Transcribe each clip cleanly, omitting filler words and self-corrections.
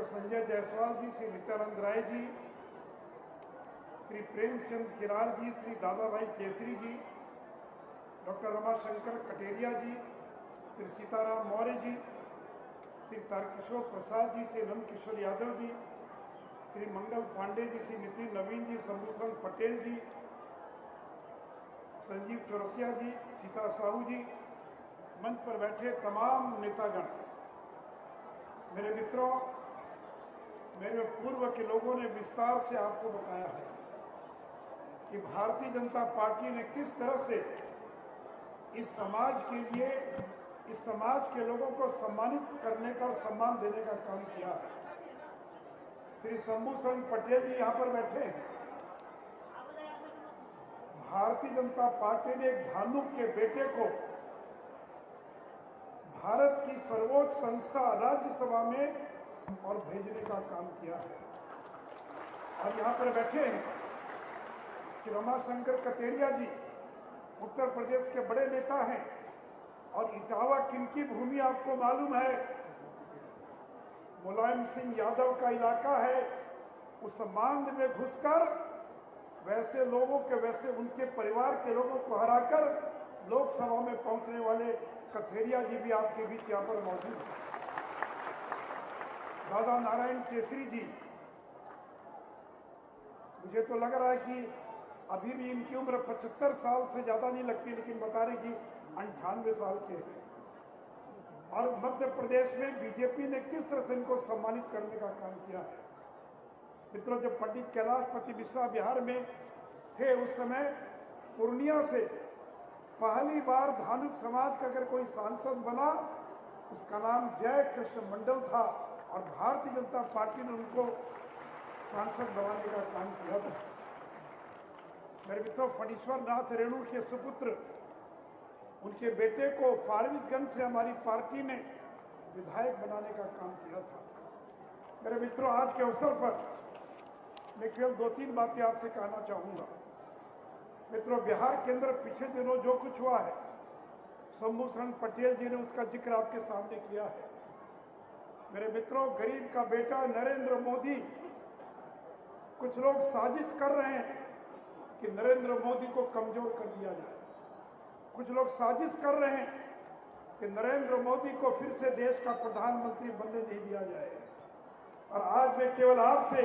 Doctor Sanjay Jaiswal जी, श्री नित्यानंद राय जी, श्री प्रेमचंद किरार जी, श्री दादा भाई केसरी जी, doctor Ramashankar Kateria जी, श्री सीताराम मौर्य जी, श्री तारकिशोर प्रसाद जी, श्री नंद किशोर यादव जी, श्री मंगल पांडे जी, श्री नितिन नवीन जी, शंभूशरण पटेल जी, संजीव चौरसिया जी, सीता साहू जी, मंच पर बैठे तमाम नेतागण, मेरे मित्रों, मेरे पूर्व के लोगों ने विस्तार से आपको बताया है कि भारतीय जनता पार्टी ने किस तरह से इस समाज के लिए, इस समाज के लोगों को सम्मानित करने का और सम्मान देने का काम किया है। श्री शंभूशरण पटेल जी यहां पर बैठे हैं। भारतीय जनता पार्टी ने एक धानुक के बेटे को भारत की सर्वोच्च संस्था राज्यसभा में और भेजने का काम किया है। और यहां पर बैठे हैं श्री रमाशंकर कटेरिया जी, उत्तर प्रदेश के बड़े नेता हैं। और इटावा किनकी भूमि आपको मालूम है? मुलायम सिंह यादव का इलाका है। उस बांध में घुसकर वैसे लोगों के, वैसे उनके परिवार के लोगों को हराकर लोकसभा में पहुंचने वाले कथेरिया जी भी आपके बीच यहां पर मौजूद हैं। दादा नारायण केसरी जी, मुझे तो लग रहा है कि अभी भी इनकी उम्र 75 साल से ज्यादा नहीं लगती, लेकिन बता रहे कि 98 साल के हैं। और मध्य प्रदेश में बीजेपी ने किस तरह से इनको सम्मानित करने का काम किया है। मित्रों, जब पंडित कैलाशपति मिश्रा बिहार में थे, उस समय पूर्णिया से पहली बार धानुक समाज का अगर कोई सांसद बना, उसका नाम जय कृष्ण मंडल था और भारतीय जनता पार्टी ने उनको सांसद बनाने का काम किया था। मेरे मित्रों, फणीश्वर नाथ रेणु के सुपुत्र, उनके बेटे को फारबिसगंज से हमारी पार्टी ने विधायक बनाने का काम किया था। मेरे मित्रों, आज के अवसर पर मैं केवल 2-3 बातें आपसे कहना चाहूंगा। मित्रों, बिहार के अंदर पिछले दिनों जो कुछ हुआ है, शंभूशरण पटेल जी ने उसका जिक्र आपके सामने किया है। मेरे मित्रों, गरीब का बेटा नरेंद्र मोदी, कुछ लोग साजिश कर रहे हैं कि नरेंद्र मोदी को कमजोर कर दिया जाए। कुछ लोग साजिश कर रहे हैं कि नरेंद्र मोदी को फिर से देश का प्रधानमंत्री बनने नहीं दिया जाए। और आज मैं केवल आपसे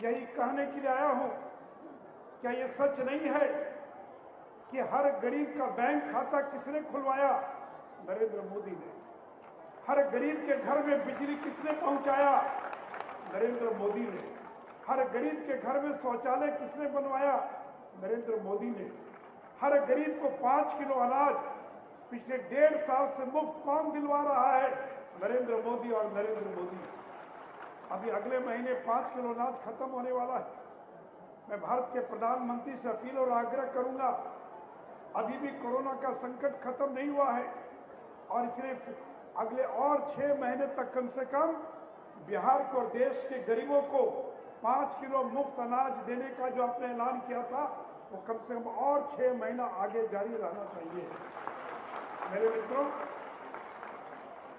यही कहने के लिए आया हूं, क्या यह सच नहीं है कि हर गरीब का बैंक खाता किसने खुलवाया? नरेंद्र मोदी ने। हर गरीब के घर में बिजली किसने पहुंचाया? नरेंद्र मोदी ने। हर गरीब के घर में शौचालय किसने बनवाया? नरेंद्र मोदी ने। हर गरीब को 5 किलो अनाज पिछले 1.5 साल से मुफ्त कौन दिलवा रहा है? नरेंद्र मोदी और नरेंद्र मोदी। अभी अगले महीने 5 किलो अनाज खत्म होने वाला है। मैं भारत के प्रधानमंत्री से अपील और आग्रह करूंगा, अभी भी कोरोना का संकट खत्म नहीं हुआ है और इसलिए अगले और 6 महीने तक कम से कम बिहार को और देश के गरीबों को 5 किलो मुफ्त अनाज देने का जो आपने ऐलान किया था, वो कम से कम और 6 महीना आगे जारी रहना चाहिए। मेरे मित्रों,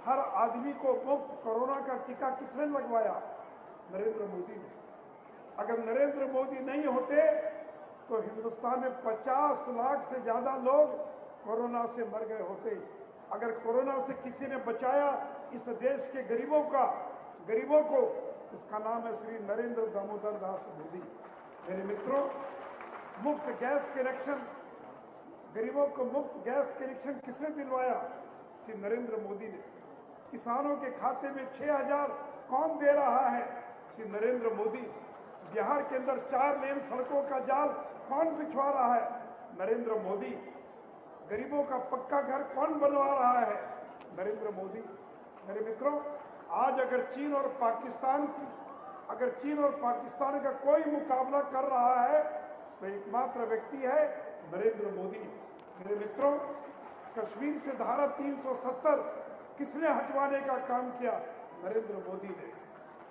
हर आदमी को मुफ्त कोरोना का टीका किसने लगवाया? नरेंद्र मोदी ने। अगर नरेंद्र मोदी नहीं होते तो हिंदुस्तान में 50 लाख से ज्यादा लोग कोरोना से मर गए होते। अगर कोरोना से किसी ने बचाया इस देश के गरीबों को, उसका नाम है श्री नरेंद्र दामोदर दास मोदी। मेरे मित्रों, मुफ्त गैस कनेक्शन, गरीबों को मुफ्त गैस कनेक्शन किसने दिलवाया? श्री नरेंद्र मोदी ने। किसानों के खाते में 6,000 कौन दे रहा है? श्री नरेंद्र मोदी। बिहार के अंदर 4 लेन सड़कों का जाल कौन बिछवा रहा है? नरेंद्र मोदी। गरीबों का पक्का घर कौन बनवा रहा है? नरेंद्र मोदी। मेरे मित्रों, आज अगर चीन और पाकिस्तान का कोई मुकाबला कर रहा है तो एकमात्र व्यक्ति है नरेंद्र मोदी। मेरे मित्रों, कश्मीर से धारा 370 किसने हटवाने का काम किया? नरेंद्र मोदी ने।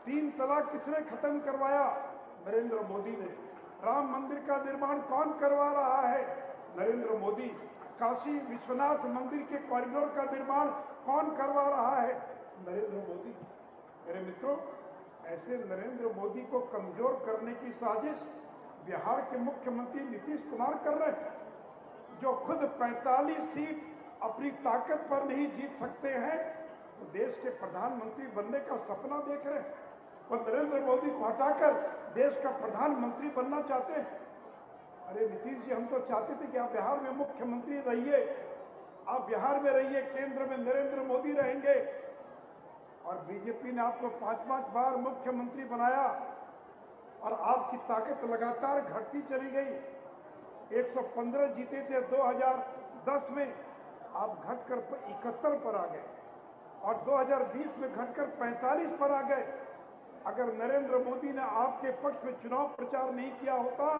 3 तलाक किसने खत्म करवाया? नरेंद्र मोदी ने। राम मंदिर का निर्माण कौन करवा रहा है? नरेंद्र मोदी। काशी विश्वनाथ मंदिर के कॉरिडोर का निर्माण कौन करवा रहा है? नरेंद्र मोदी। मेरे मित्रों, ऐसे नरेंद्र मोदी को कमजोर करने की साजिश बिहार के मुख्यमंत्री नीतीश कुमार कर रहे हैं, जो खुद 45 सीट अपनी ताकत पर नहीं जीत सकते हैं, तो देश के प्रधानमंत्री बनने का सपना देख रहे हैं। वो नरेंद्र मोदी को हटाकर देश का प्रधानमंत्री बनना चाहते हैं। अरे नीतीश जी, हम तो चाहते थे कि आप बिहार में मुख्यमंत्री रहिए, आप बिहार में रहिए, केंद्र में नरेंद्र मोदी रहेंगे। और बीजेपी ने आपको 5-5 बार मुख्यमंत्री बनाया और आपकी ताकत लगातार घटती चली गई। 115 जीते थे 2010 में, आप घटकर 71 पर आ गए और 2020 में घटकर 45 पर आ गए। अगर नरेंद्र मोदी ने आपके पक्ष में चुनाव प्रचार नहीं किया होता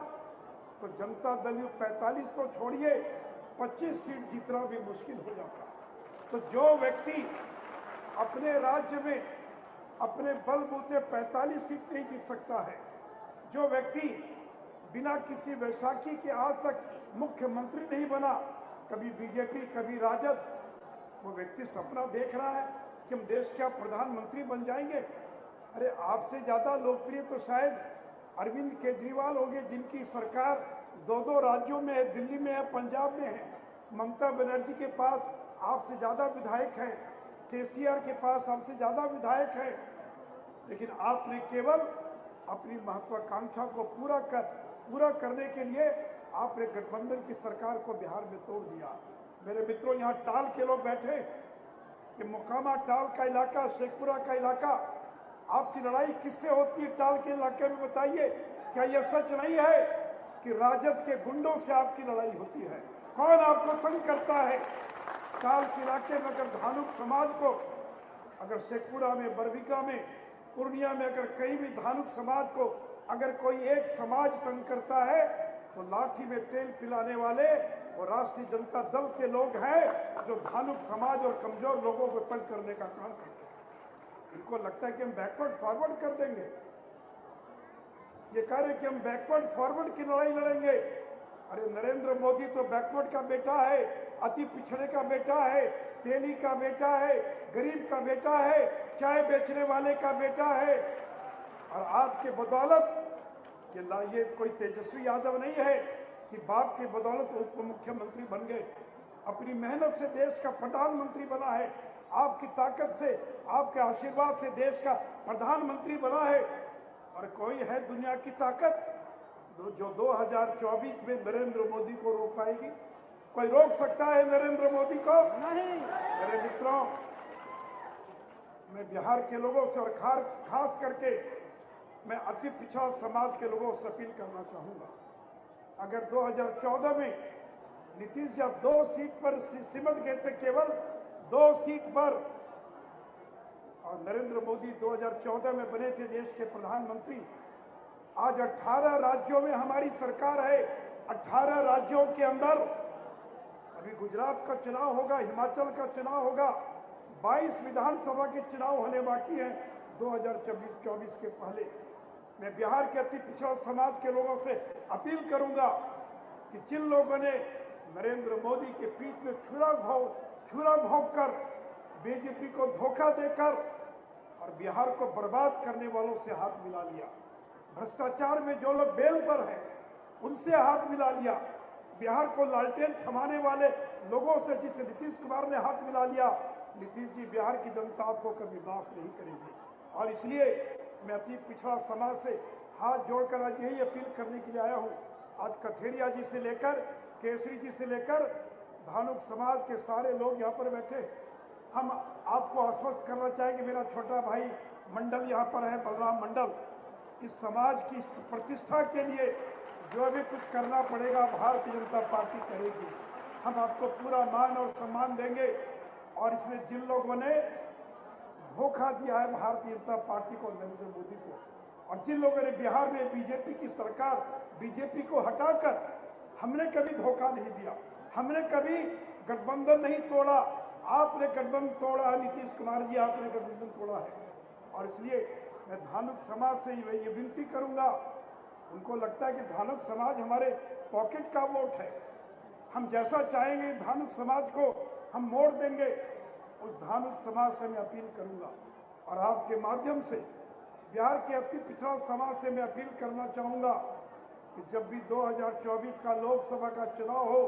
तो जनता दल यू 45 तो छोड़िए, 25 सीट जीतना भी मुश्किल हो जाता। तो जो व्यक्ति अपने राज्य में अपने बलबूते 45 सीट नहीं जीत सकता है, जो व्यक्ति बिना किसी वैशाखी के आज तक मुख्यमंत्री नहीं बना, कभी बीजेपी कभी राजद, वो व्यक्ति सपना देख रहा है कि हम देश का प्रधानमंत्री बन जाएंगे। अरे आपसे ज्यादा लोकप्रिय तो शायद अरविंद केजरीवाल होंगे, जिनकी सरकार 2-2 राज्यों में है, दिल्ली में है, पंजाब में है। ममता बनर्जी के पास आपसे ज्यादा विधायक हैं, केसीआर के पास आपसे ज्यादा विधायक हैं, लेकिन आपने केवल अपनी महत्वाकांक्षा को पूरा करने के लिए आपने गठबंधन की सरकार को बिहार में तोड़ दिया। मेरे मित्रों, यहाँ टाल के लोग बैठे कि मोकामा टाल का इलाका, शेखपुरा का इलाका, आपकी लड़ाई किससे होती है टाल के इलाके में, बताइए। क्या यह सच नहीं है कि राजद के गुंडों से आपकी लड़ाई होती है? कौन आपको तंग करता है? टाल के इलाके में अगर धानुक समाज को, अगर शेखपुरा में, बरबीघा में, पूर्णिया में अगर कहीं भी धानुक समाज को अगर कोई एक समाज तंग करता है तो लाठी में तेल पिलाने वाले वो राष्ट्रीय जनता दल के लोग हैं, जो धानुक समाज और कमजोर लोगों को तंग करने का काम करते हैं। इनको लगता है कि हम बैकवर्ड फॉरवर्ड कर देंगे। ये कह रहे कि हम बैकवर्ड फॉरवर्ड की लड़ाई लड़ेंगे। अरे नरेंद्र मोदी तो बैकवर्ड का बेटा है, अति पिछड़े का बेटा है, तेली का बेटा है, गरीब का बेटा है, चाय बेचने वाले का बेटा है। और आपके बदौलत ये कोई तेजस्वी यादव नहीं है कि बाप की बदौलत उप मुख्यमंत्री बन गए। अपनी मेहनत से देश का प्रधानमंत्री बना है, आपकी ताकत से, आपके आशीर्वाद से देश का प्रधानमंत्री बना है। और कोई है दुनिया की ताकत जो 2024 में नरेंद्र मोदी को रोक पाएगी? कोई रोक सकता है नरेंद्र मोदी को? नहीं। मेरे मित्रों, मैं बिहार के लोगों से और खास करके मैं अति पिछड़ा समाज के लोगों से अपील करना चाहूंगा। अगर 2014 में नीतीश जब 2 सीट पर सिमट गए थे, केवल 2 सीट पर, और नरेंद्र मोदी 2014 में बने थे देश के प्रधानमंत्री, आज 18 राज्यों में हमारी सरकार है। 18 राज्यों के अंदर अभी गुजरात का चुनाव होगा, हिमाचल का चुनाव होगा, 22 विधानसभा के चुनाव होने बाकी हैं 2024 के पहले। मैं बिहार के अति पिछड़ा समाज के लोगों से अपील करूंगा कि जिन लोगों ने नरेंद्र मोदी के पीठ में छुरा भोंक कर, बीजेपी को धोखा देकर और बिहार को बर्बाद करने वालों से हाथ मिला लिया, भ्रष्टाचार में जो लोग बेल पर हैं उनसे हाथ मिला लिया, बिहार को लालटेन थमाने वाले लोगों से जिसे नीतीश कुमार ने हाथ मिला लिया, नीतीश जी, बिहार की जनता आपको कभी माफ नहीं करेगी। और इसलिए मैं अति पिछड़ा समाज से हाथ जोड़कर आज यही अपील करने के लिए आया हूं। आज कथेरिया जी से लेकर केसरी जी से लेकर धानुक समाज के सारे लोग यहाँ पर बैठे। हम आपको आश्वस्त करना चाहेंगे, मेरा छोटा भाई मंडल यहाँ पर है, बलराम मंडल, इस समाज की प्रतिष्ठा के लिए जो भी कुछ करना पड़ेगा भारतीय जनता पार्टी करेगी। हम आपको पूरा मान और सम्मान देंगे। और इसमें जिन लोगों ने धोखा दिया है भारतीय जनता पार्टी को, नरेंद्र मोदी को, और जिन लोगों ने बिहार में बीजेपी की सरकार, बीजेपी को हटाकर, हमने कभी धोखा नहीं दिया, हमने कभी गठबंधन नहीं तोड़ा। आपने गठबंधन तोड़ा है, नीतीश कुमार जी, आपने गठबंधन तोड़ा है। और इसलिए मैं धानुक समाज से ये विनती करूंगा, उनको लगता है कि धानुक समाज हमारे पॉकेट का वोट है, हम जैसा चाहेंगे धानुक समाज को हम मोड़ देंगे। उस धानुक समाज से मैं अपील करूंगा और आपके माध्यम से बिहार के अति पिछड़ा समाज से मैं अपील करना चाहूंगा कि जब भी 2024 का लोकसभा का चुनाव हो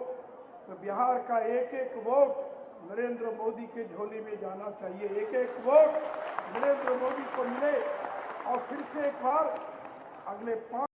तो बिहार का एक एक वोट नरेंद्र मोदी के झोली में जाना चाहिए। एक एक वोट नरेंद्र मोदी को मिले और फिर से एक बार अगले 5